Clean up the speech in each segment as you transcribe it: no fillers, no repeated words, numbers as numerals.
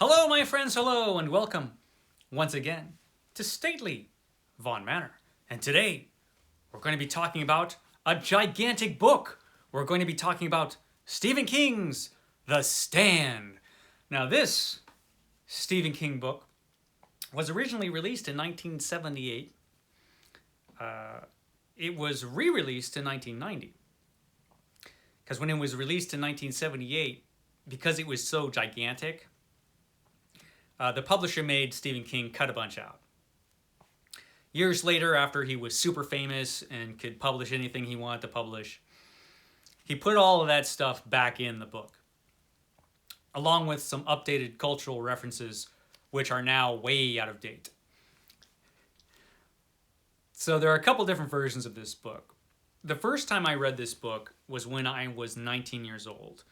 Hello, my friends, hello, and welcome once again to stately Vaughan Manor. And today, we're going to be talking about a gigantic book. We're going to be talking about Stephen King's The Stand. Now, this Stephen King book was originally released in 1978. It was re-released in 1990. Because when it was released in 1978, because it was so gigantic, the publisher made Stephen King cut a bunch out. Years later, after he was super famous and could publish anything he wanted to publish, he put all of that stuff back in the book, along with some updated cultural references, which are now way out of date. So there are a couple different versions of this book. The first time I read this book was when I was 19 years old,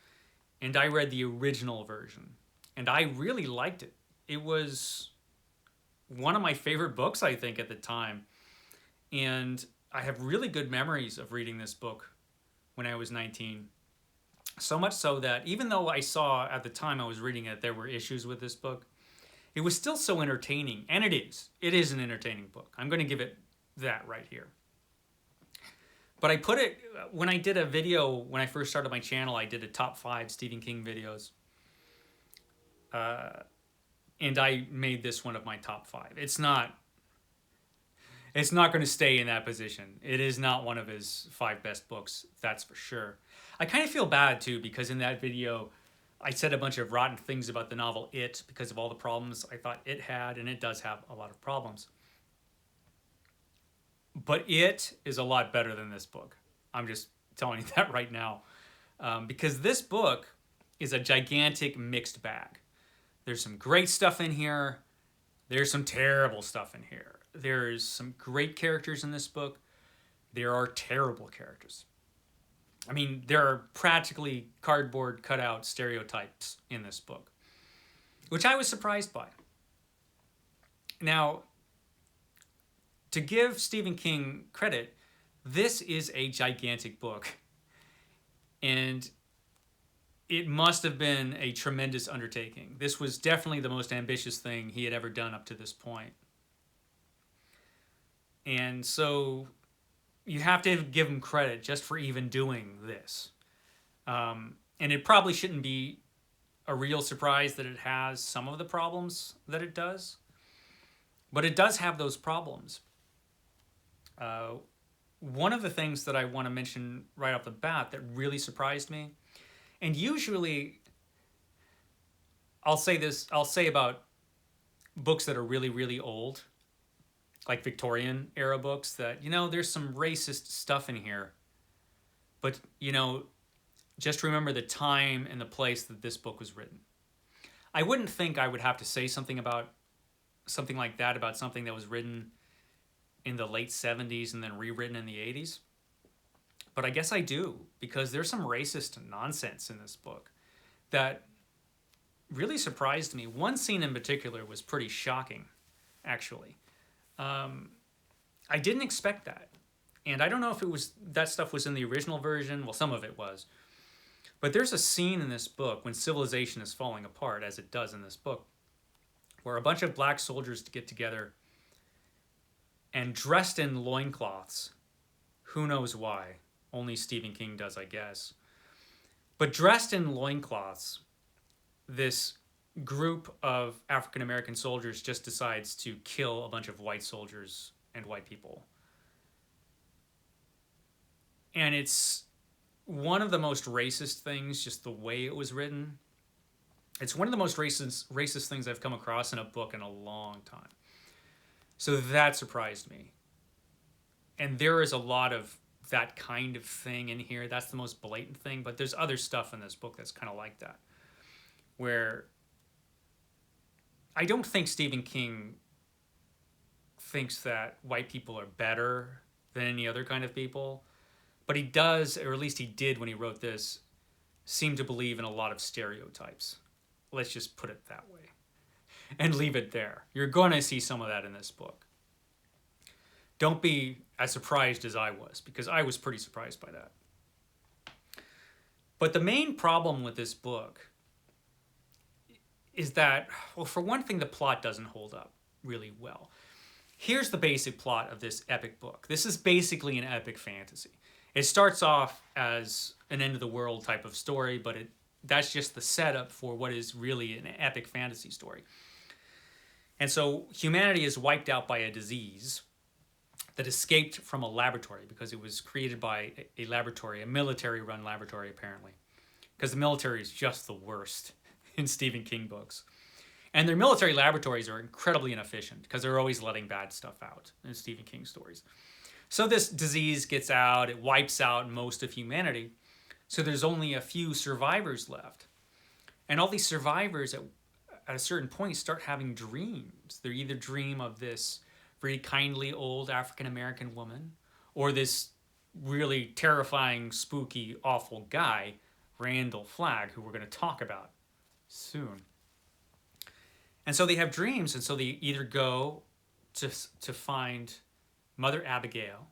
and I read the original version, and I really liked it. It was one of my favorite books, I think, at the time. And I have really good memories of reading this book when I was 19. So much so that even though I saw at the time I was reading it, there were issues with this book, it was still so entertaining. And it is. It is an entertaining book. I'm going to give it that right here. But I put it, when I did a video, when I first started my channel, I did a top 5 Stephen King videos. And I made this one of my top 5. It's not going to stay in that position. It is not one of his 5 best books, that's for sure. I kind of feel bad too, because in that video, I said a bunch of rotten things about the novel It because of all the problems I thought it had, and it does have a lot of problems. But It is a lot better than this book. I'm just telling you that right now. Because this book is a gigantic mixed bag. There's some great stuff in here. There's some terrible stuff in here. There's some great characters in this book. There are terrible characters. I mean, there are practically cardboard cutout stereotypes in this book, which I was surprised by. Now, to give Stephen King credit, this is a gigantic book. And it must have been a tremendous undertaking. This was definitely the most ambitious thing he had ever done up to this point. And so you have to give him credit just for even doing this. And it probably shouldn't be a real surprise that it has some of the problems that it does. But it does have those problems. One of the things that I want to mention right off the bat that really surprised me, and usually I'll say about books that are really, really old, like Victorian era books, that, there's some racist stuff in here. But, just remember the time and the place that this book was written. I wouldn't think I would have to say something like that about something that was written in the late 70s and then rewritten in the 80s. But I guess I do, because there's some racist nonsense in this book that really surprised me. One scene in particular was pretty shocking, actually. I didn't expect that. And I don't know if that stuff was in the original version. Well, some of it was. But there's a scene in this book when civilization is falling apart, as it does in this book, where a bunch of black soldiers get together and dressed in loincloths. Who knows why? Only Stephen King does, I guess. But dressed in loincloths, this group of African-American soldiers just decides to kill a bunch of white soldiers and white people. And it's one of the most racist things, just the way it was written. It's one of the most racist things I've come across in a book in a long time. So that surprised me. And there is a lot of that kind of thing in here. That's the most blatant thing. But there's other stuff in this book that's kind of like that, where I don't think Stephen King thinks that white people are better than any other kind of people. But he does, or at least he did when he wrote this, seem to believe in a lot of stereotypes. Let's just put it that way. And leave it there. You're going to see some of that in this book. Don't be as surprised as I was, because I was pretty surprised by that. But the main problem with this book is that, well, for one thing, the plot doesn't hold up really well. Here's the basic plot of this epic book. This is basically an epic fantasy. It starts off as an end of the world type of story, but that's just the setup for what is really an epic fantasy story. And so humanity is wiped out by a disease that escaped from a laboratory because it was created by a laboratory, a military-run laboratory, apparently. Because the military is just the worst in Stephen King books. And their military laboratories are incredibly inefficient because they're always letting bad stuff out in Stephen King stories. So this disease gets out, it wipes out most of humanity. So there's only a few survivors left. And all these survivors at a certain point start having dreams. They either dream of this very kindly old African-American woman or this really terrifying, spooky, awful guy, Randall Flagg, who we're going to talk about soon. And so they have dreams, and so they either go to find Mother Abigail,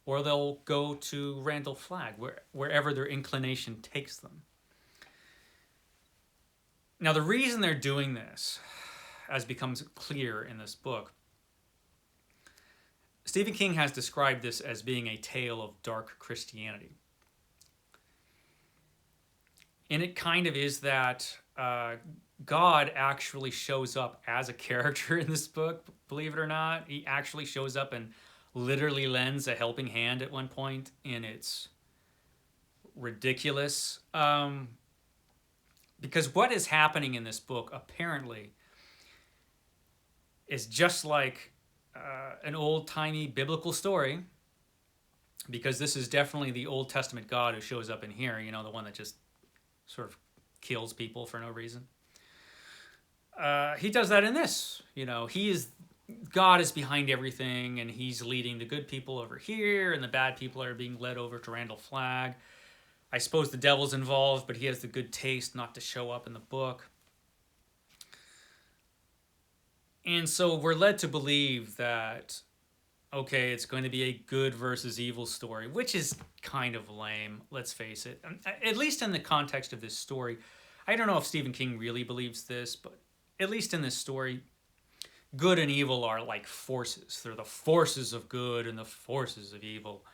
or they'll go to Randall Flagg, wherever their inclination takes them. Now, the reason they're doing this, as becomes clear in this book, Stephen King has described this as being a tale of dark Christianity. And it kind of is that God actually shows up as a character in this book, believe it or not. He actually shows up and literally lends a helping hand at one point, and it's ridiculous. Because what is happening in this book, apparently, is just like an old-timey biblical story, because this is definitely the Old Testament God who shows up in here, you know, the one that just sort of kills people for no reason. He does that in this. You know, God is behind everything, and he's leading the good people over here, and the bad people are being led over to Randall Flagg. I suppose the devil's involved, but he has the good taste not to show up in the book. And so we're led to believe that, okay, it's going to be a good versus evil story, which is kind of lame, let's face it. At least in the context of this story. I don't know if Stephen King really believes this, but at least in this story, good and evil are like forces. They're the forces of good and the forces of evil.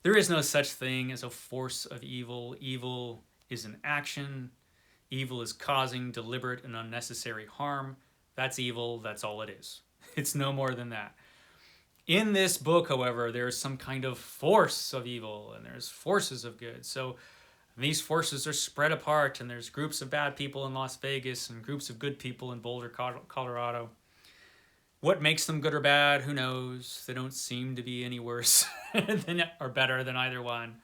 There is no such thing as a force of evil. Evil is an action. Evil is causing deliberate and unnecessary harm. That's evil. That's all it is. It's no more than that. In this book, however, there's some kind of force of evil and there's forces of good. So these forces are spread apart, and there's groups of bad people in Las Vegas and groups of good people in Boulder, Colorado. What makes them good or bad? Who knows? They don't seem to be any worse or better than either one.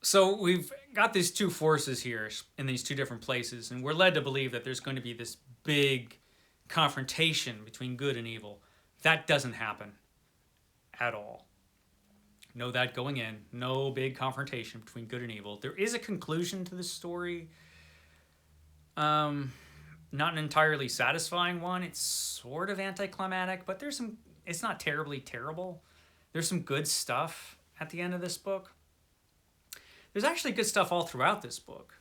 So we've got these two forces here in these two different places, and we're led to believe that there's going to be this big confrontation between good and evil. That doesn't happen at all. Know that going in. No big confrontation between good and evil. There is a conclusion to this story. Not an entirely satisfying one. It's sort of anticlimactic, but it's not terribly terrible. There's some good stuff at the end of this book. There's actually good stuff all throughout this book,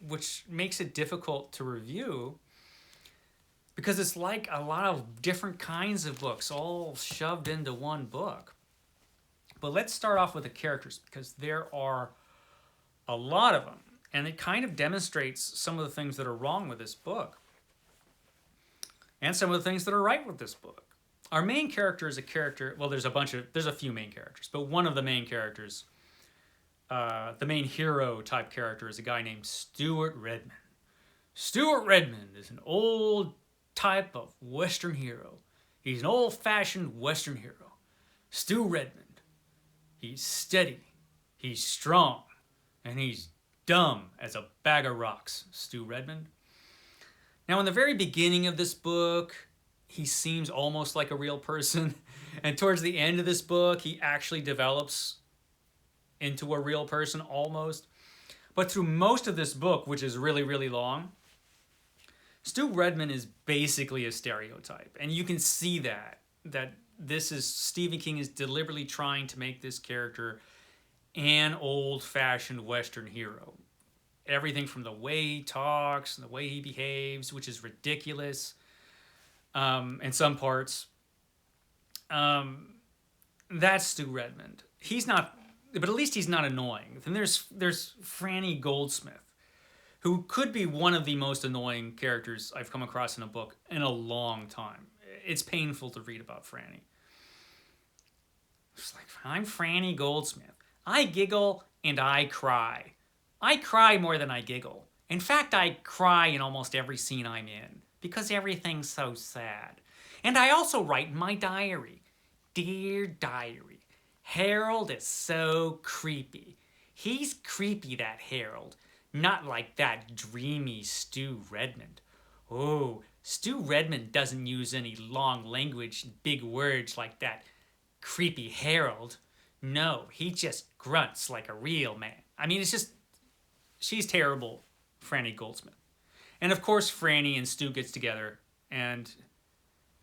which makes it difficult to review because it's like a lot of different kinds of books all shoved into one book. But let's start off with the characters, because there are a lot of them, and it kind of demonstrates some of the things that are wrong with this book and some of the things that are right with this book. Our main character is a character, well, there's a few main characters, but one of the main characters, the main hero type character, is a guy named Stuart Redmond. Stuart Redmond is an old type of Western hero. He's an old-fashioned Western hero. Stu Redmond. He's steady, he's strong, and he's dumb as a bag of rocks, Stu Redmond. Now, in the very beginning of this book, he seems almost like a real person, and towards the end of this book, he actually develops into a real person, almost. But through most of this book, which is really, really long, Stu Redmond is basically a stereotype, and you can see that Stephen King is deliberately trying to make this character an old-fashioned Western hero. everything from the way he talks and the way he behaves, which is ridiculous in some parts. That's Stu Redmond. He's not, but at least he's not annoying. Then there's Franny Goldsmith, who could be one of the most annoying characters I've come across in a book in a long time. It's painful to read about Franny. It's like, I'm Franny Goldsmith. I giggle and I cry. I cry more than I giggle. In fact, I cry in almost every scene I'm in because everything's so sad. And I also write in my diary, Dear Diary, Harold is so creepy. He's creepy, that Harold. Not like that dreamy Stu Redmond. Oh, Stu Redmond doesn't use any long language, big words like that creepy Harold. No, he just grunts like a real man. I mean, it's just, she's terrible, Franny Goldsmith. And of course, Franny and Stu gets together, and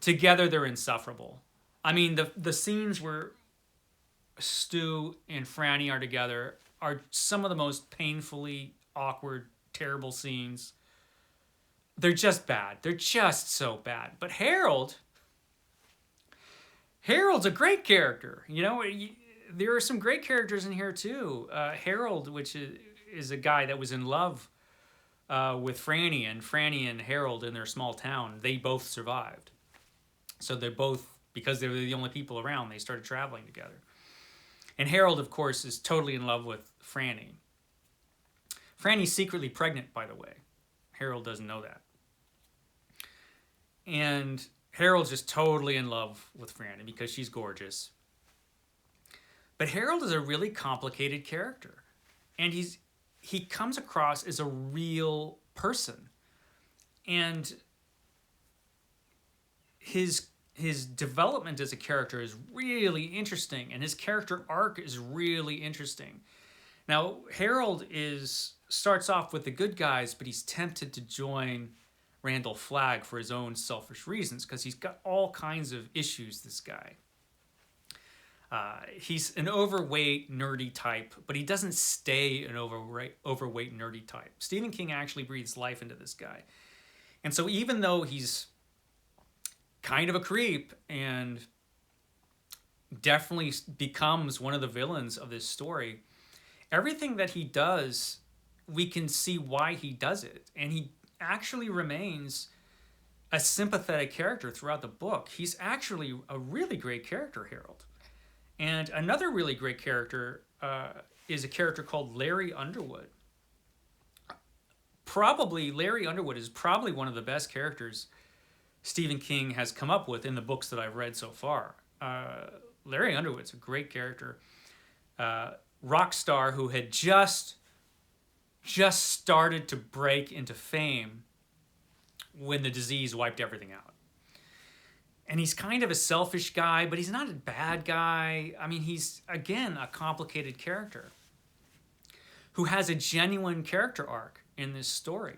together they're insufferable. I mean, the scenes where Stu and Franny are together are some of the most painfully awkward, terrible scenes. They're just bad. They're just so bad. But Harold's a great character. You know, there are some great characters in here too. Harold, which is a guy that was in love with Franny, and Franny and Harold in their small town, they both survived. So they're both, because they were the only people around, they started traveling together. And Harold, of course, is totally in love with Franny. Franny's secretly pregnant, by the way. Harold doesn't know that. And Harold's just totally in love with Franny because she's gorgeous. But Harold is a really complicated character. And he comes across as a real person. And his development as a character is really interesting, and his character arc is really interesting. Now, Harold starts off with the good guys, but he's tempted to join Randall Flagg for his own selfish reasons because he's got all kinds of issues, this guy. He's an overweight, nerdy type, but he doesn't stay an overweight, nerdy type. Stephen King actually breathes life into this guy. And so even though he's kind of a creep and definitely becomes one of the villains of this story, everything that he does, we can see why he does it. And he actually remains a sympathetic character throughout the book. He's actually a really great character, Harold. And another really great character is a character called Larry Underwood. Larry Underwood is probably one of the best characters Stephen King has come up with in the books that I've read so far. Larry Underwood's a great character. Rock star who had just started to break into fame when the disease wiped everything out. And he's kind of a selfish guy, but he's not a bad guy. I mean, he's, again, a complicated character who has a genuine character arc in this story.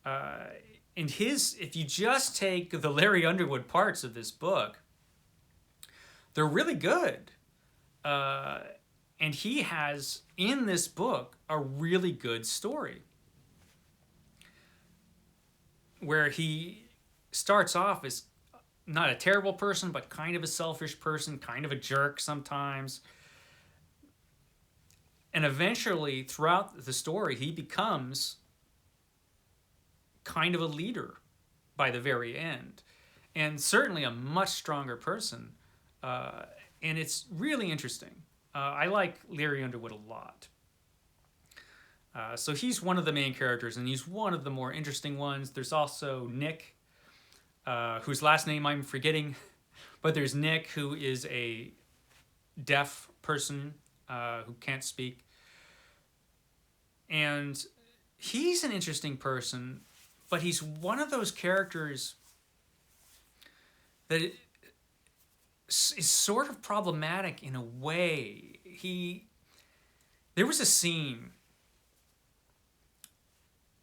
And if you just take the Larry Underwood parts of this book, they're really good. And he has, in this book, a really good story where he starts off as not a terrible person, but kind of a selfish person, kind of a jerk sometimes. And eventually, throughout the story, he becomes kind of a leader by the very end, and certainly a much stronger person. And it's really interesting. I like Larry Underwood a lot. So he's one of the main characters, and he's one of the more interesting ones. There's also Nick, whose last name I'm forgetting, but there's Nick, who is a deaf person who can't speak. And he's an interesting person, but he's one of those characters that is sort of problematic in a way. There was a scene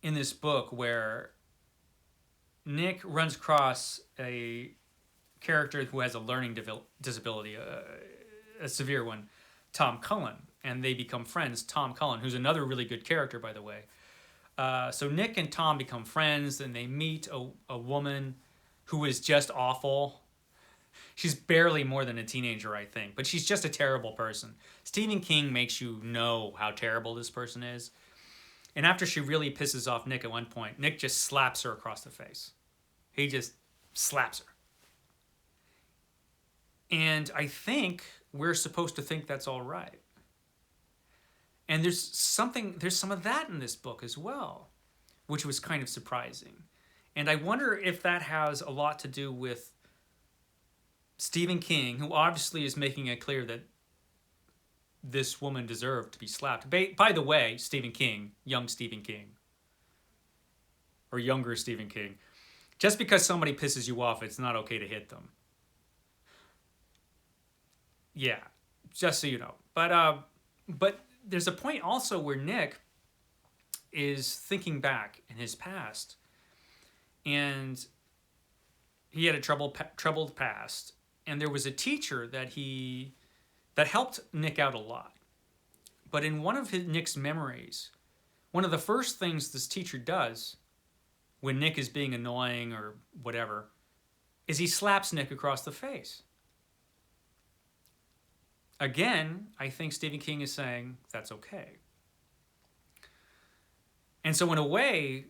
in this book where Nick runs across a character who has a learning disability, a severe one, Tom Cullen, and they become friends. Tom Cullen, who's another really good character, by the way. So Nick and Tom become friends, and they meet a woman who is just awful. She's barely more than a teenager, I think, but she's just a terrible person. Stephen King makes you know how terrible this person is. And after she really pisses off Nick at one point, Nick just slaps her across the face. He just slaps her. And I think we're supposed to think that's all right. And there's some of that in this book as well, which was kind of surprising. And I wonder if that has a lot to do with Stephen King, who obviously is making it clear that this woman deserved to be slapped. By the way, Stephen King, young Stephen King, or younger Stephen King, just because somebody pisses you off, it's not okay to hit them. Yeah, just so you know. But there's a point also where Nick is thinking back in his past, and he had a troubled past, and there was a teacher that helped Nick out a lot. But in one of Nick's memories, one of the first things this teacher does when Nick is being annoying or whatever is he slaps Nick across the face. Again, I think Stephen King is saying that's okay. And so in a way,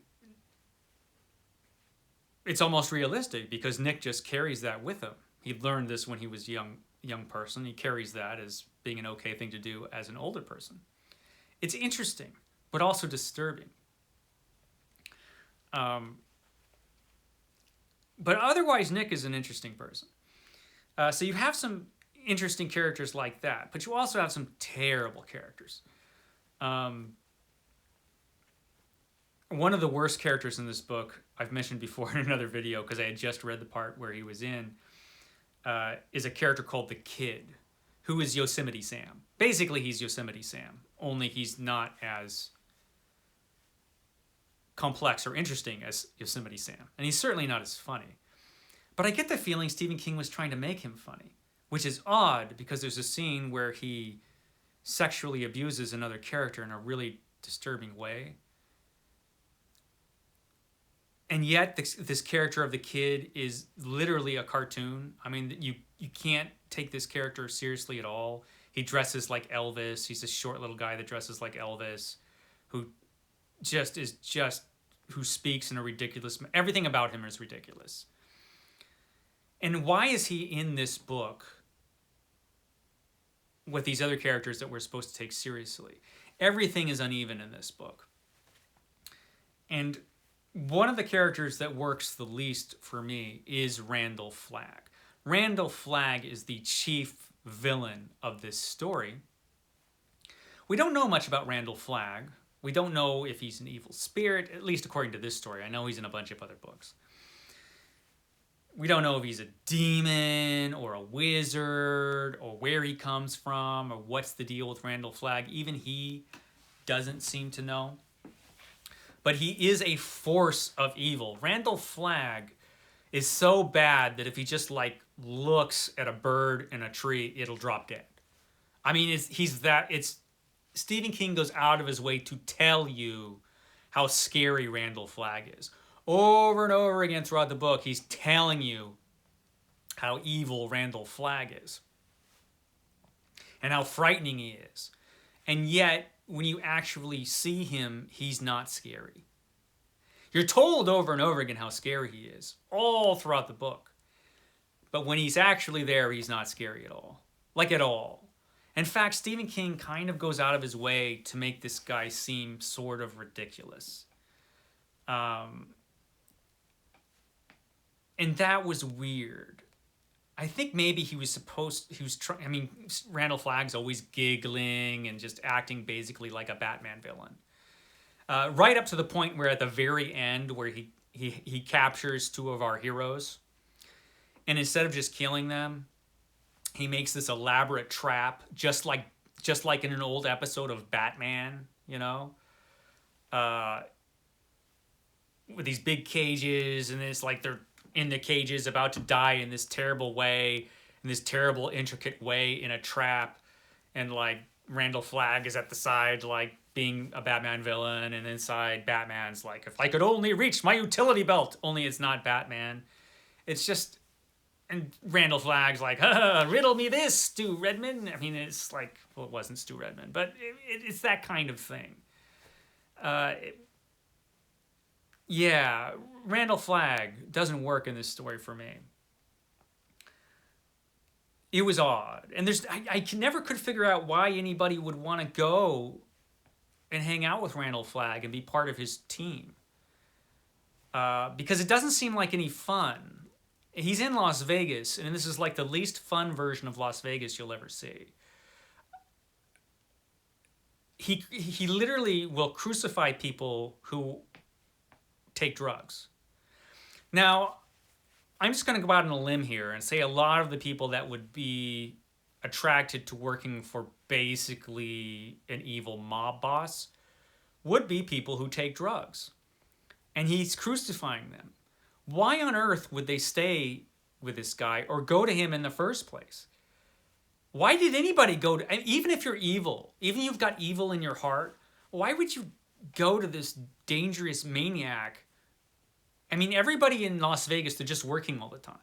it's almost realistic because Nick just carries that with him. He learned this when he was young person. He carries that as being an okay thing to do as an older person. It's interesting, but also disturbing. But otherwise, Nick is an interesting person. So you have some interesting characters like that, but you also have some terrible characters. One of the worst characters in this book, I've mentioned before in another video because I had just read the part where he was in, is a character called the Kid, who is Yosemite Sam. Basically, he's Yosemite Sam, only he's not as complex or interesting as Yosemite Sam. And he's certainly not as funny. But I get the feeling Stephen King was trying to make him funny, which is odd because there's a scene where he sexually abuses another character in a really disturbing way. And yet this character of the Kid is literally a cartoon. I mean, you can't take this character seriously at all. He dresses like Elvis. He's a short little guy that dresses like Elvis, who who speaks in a ridiculous... Everything about him is ridiculous. And why is he in this book with these other characters that we're supposed to take seriously? Everything is uneven in this book. And one of the characters that works the least for me is Randall Flagg. Randall Flagg is the chief villain of this story. We don't know much about Randall Flagg. We don't know if he's an evil spirit, at least according to this story. I know he's in a bunch of other books. We don't know if he's a demon or a wizard or where he comes from or what's the deal with Randall Flagg. Even he doesn't seem to know. But he is a force of evil. Randall Flagg is so bad that if he just looks at a bird in a tree, it'll drop dead. I mean, Stephen King goes out of his way to tell you how scary Randall Flagg is. Over and over again throughout the book, he's telling you how evil Randall Flagg is and how frightening he is. And yet, when you actually see him, he's not scary. You're told over and over again how scary he is, all throughout the book. But when he's actually there, he's not scary at all. At all. In fact, Stephen King kind of goes out of his way to make this guy seem sort of ridiculous. And that was weird. I think maybe Randall Flagg's always giggling and just acting basically like a Batman villain. Right up to the point where at the very end where he captures two of our heroes. And instead of just killing them, he makes this elaborate trap, just like in an old episode of Batman, with these big cages, and it's like they're in the cages about to die in this terrible way, in this terrible intricate way in a trap, and Randall Flagg is at the side being a Batman villain, and inside Batman's like, if I could only reach my utility belt, only it's not Batman. It's just, and Randall Flagg's like, riddle me this, Stu Redman. I mean, it's like, well, it wasn't Stu Redman, but it's that kind of thing. Yeah, Randall Flagg doesn't work in this story for me. It was odd, and I never could figure out why anybody would want to go and hang out with Randall Flagg and be part of his team, because it doesn't seem like any fun. He's in Las Vegas, and this is like the least fun version of Las Vegas you'll ever see. He literally will crucify people who take drugs. Now, I'm just going to go out on a limb here and say a lot of the people that would be attracted to working for basically an evil mob boss would be people who take drugs. And he's crucifying them. Why on earth would they stay with this guy or go to him in the first place? Why did anybody go to, even if you're evil, even if you've got evil in your heart, why would you go to this dangerous maniac? I mean, everybody in Las Vegas, they're just working all the time.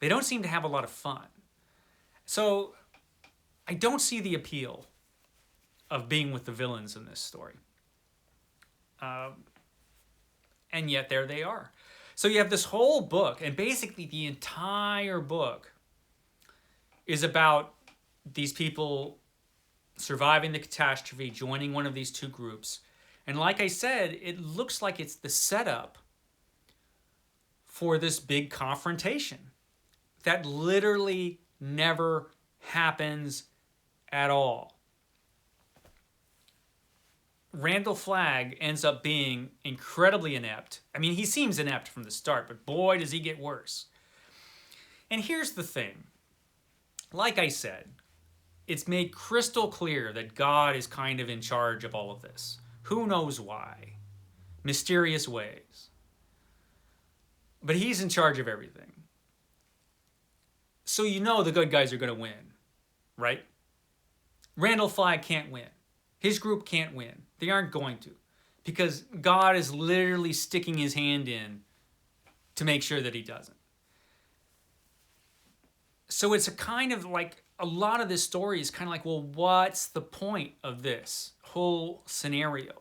They don't seem to have a lot of fun. So I don't see the appeal of being with the villains in this story. And yet there they are. So you have this whole book, and basically the entire book is about these people surviving the catastrophe, joining one of these two groups. And like I said, it looks like it's the setup for this big confrontation that literally never happens at all. Randall Flagg ends up being incredibly inept. I mean, he seems inept from the start, but boy, does he get worse. And here's the thing. Like I said, it's made crystal clear that God is kind of in charge of all of this. Who knows why? Mysterious ways. But he's in charge of everything. So you know the good guys are going to win, right? Randall Flagg can't win. His group can't win. They aren't going to. Because God is literally sticking his hand in to make sure that he doesn't. So it's a kind of like, a lot of this story is kind of like, well, what's the point of this whole scenario?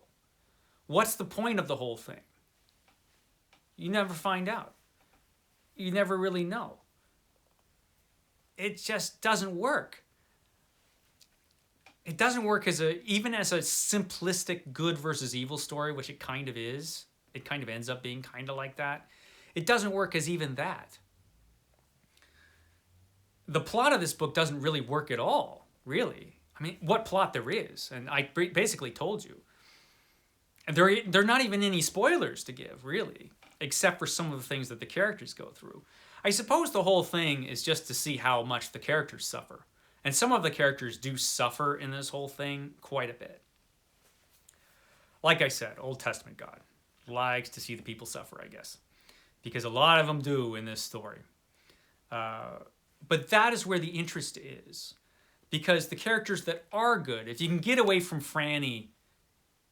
What's the point of the whole thing? You never find out. You never really know. It just doesn't work. It doesn't work even as a simplistic good versus evil story, which it kind of is. It kind of ends up being kind of like that. It doesn't work as even that. The plot of this book doesn't really work at all, really. I mean, what plot there is, and I basically told you. And there are not even any spoilers to give, really, except for some of the things that the characters go through. I suppose the whole thing is just to see how much the characters suffer. And some of the characters do suffer in this whole thing quite a bit. Like I said, Old Testament God likes to see the people suffer, I guess. Because a lot of them do in this story. But that is where the interest is. Because the characters that are good, if you can get away from Franny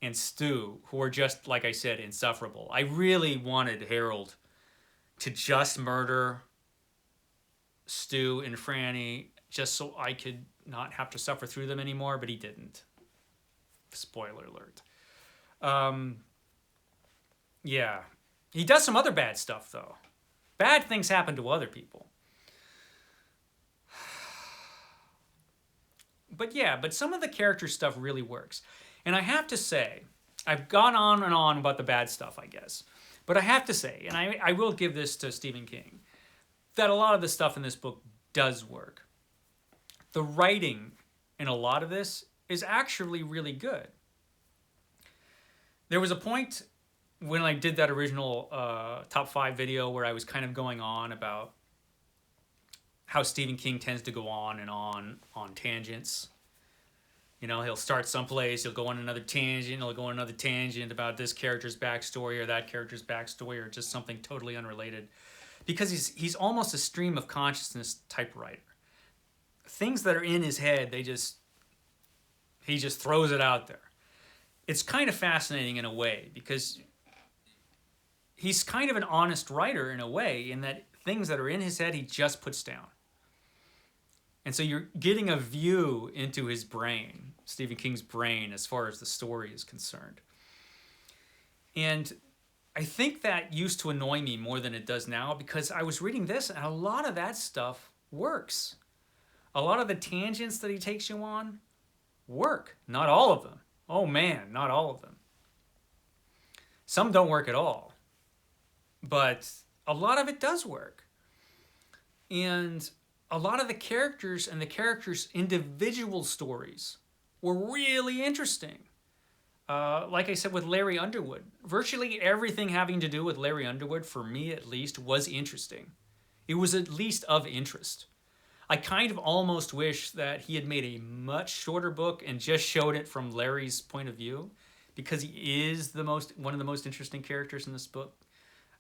and Stu, who are just, like I said, insufferable. I really wanted Harold to just murder Stu and Franny just so I could not have to suffer through them anymore, but he didn't. Spoiler alert. Yeah. He does some other bad stuff, though. Bad things happen to other people. But some of the character stuff really works. And I have to say, I've gone on and on about the bad stuff, I guess. But I have to say, and I will give this to Stephen King, that a lot of the stuff in this book does work. The writing in a lot of this is actually really good. There was a point when I did that original top 5 video where I was kind of going on about how Stephen King tends to go on and on tangents. You know, he'll start someplace, he'll go on another tangent, he'll go on another tangent about this character's backstory or that character's backstory or just something totally unrelated. Because he's almost a stream of consciousness type writer. Things that are in his head, he just throws it out there. it's kind of fascinating in a way because he's kind of an honest writer in a way, in that things that are in his head he just puts down. And so you're getting a view into his brain, Stephen King's brain, as far as the story is concerned. And I think that used to annoy me more than it does now, because I was reading this and a lot of that stuff works. A lot of the tangents that he takes you on work. Not all of them. Oh man, not all of them. Some don't work at all. But a lot of it does work. And a lot of the characters and the characters' individual stories were really interesting. Like I said with Larry Underwood, virtually everything having to do with Larry Underwood, for me at least, was interesting. It was at least of interest. I kind of almost wish that he had made a much shorter book and just showed it from Larry's point of view, because he is one of the most interesting characters in this book.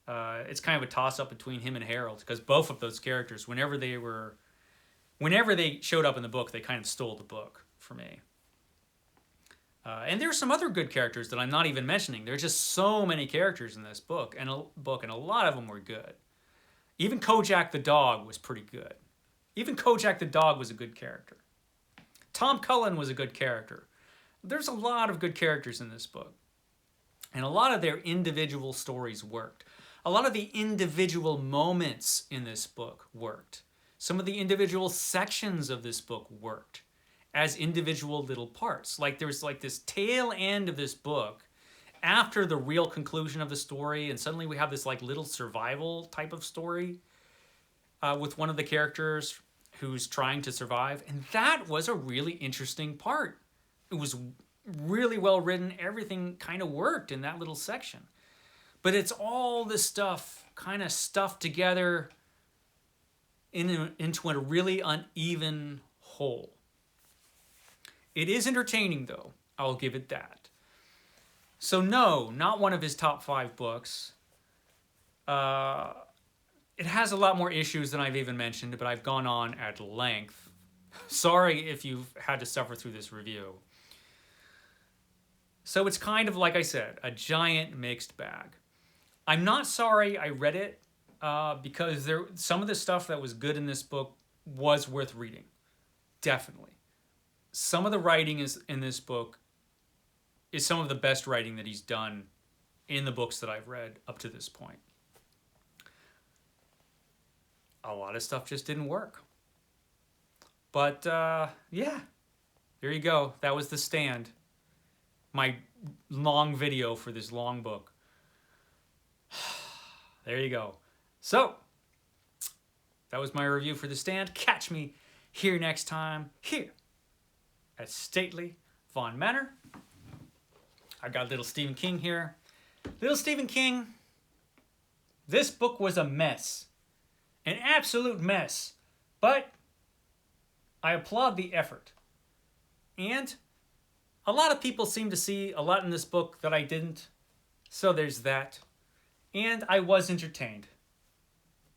It's kind of a toss-up between him and Harold, because both of those characters, whenever they showed up in the book, they kind of stole the book for me. And there's some other good characters that I'm not even mentioning. There's just so many characters in this book, and a lot of them were good. Even Kojak the dog was pretty good. Even Kojak the dog was a good character. Tom Cullen was a good character. There's a lot of good characters in this book. And a lot of their individual stories worked. A lot of the individual moments in this book worked. Some of the individual sections of this book worked as individual little parts. Like there's like this tail end of this book after the real conclusion of the story, and suddenly we have this like little survival type of story with one of the characters who's trying to survive. And that was a really interesting part. It was really well written. Everything kind of worked in that little section. But it's all this stuff kind of stuffed together into a really uneven whole. It is entertaining, though. I'll give it that. So no, not one of his top 5 books. It has a lot more issues than I've even mentioned, but I've gone on at length. Sorry if you've had to suffer through this review. So it's kind of, like I said, a giant mixed bag. I'm not sorry I read it, because some of the stuff that was good in this book was worth reading. Definitely. Some of the writing in this book is some of the best writing that he's done in the books that I've read up to this point. A lot of stuff just didn't work. But, yeah. There you go. That was The Stand. My long video for this long book. There you go. So, that was my review for The Stand. Catch me here next time, here at Stately Vaughan Manor. I've got little Stephen King here. Little Stephen King, this book was a mess. An absolute mess. But I applaud the effort. And a lot of people seem to see a lot in this book that I didn't. So there's that. And I was entertained.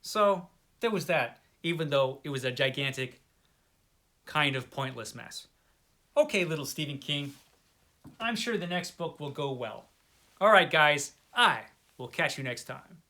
So there was that, even though it was a gigantic, kind of pointless mess. Okay, little Stephen King, I'm sure the next book will go well. All right, guys, I will catch you next time.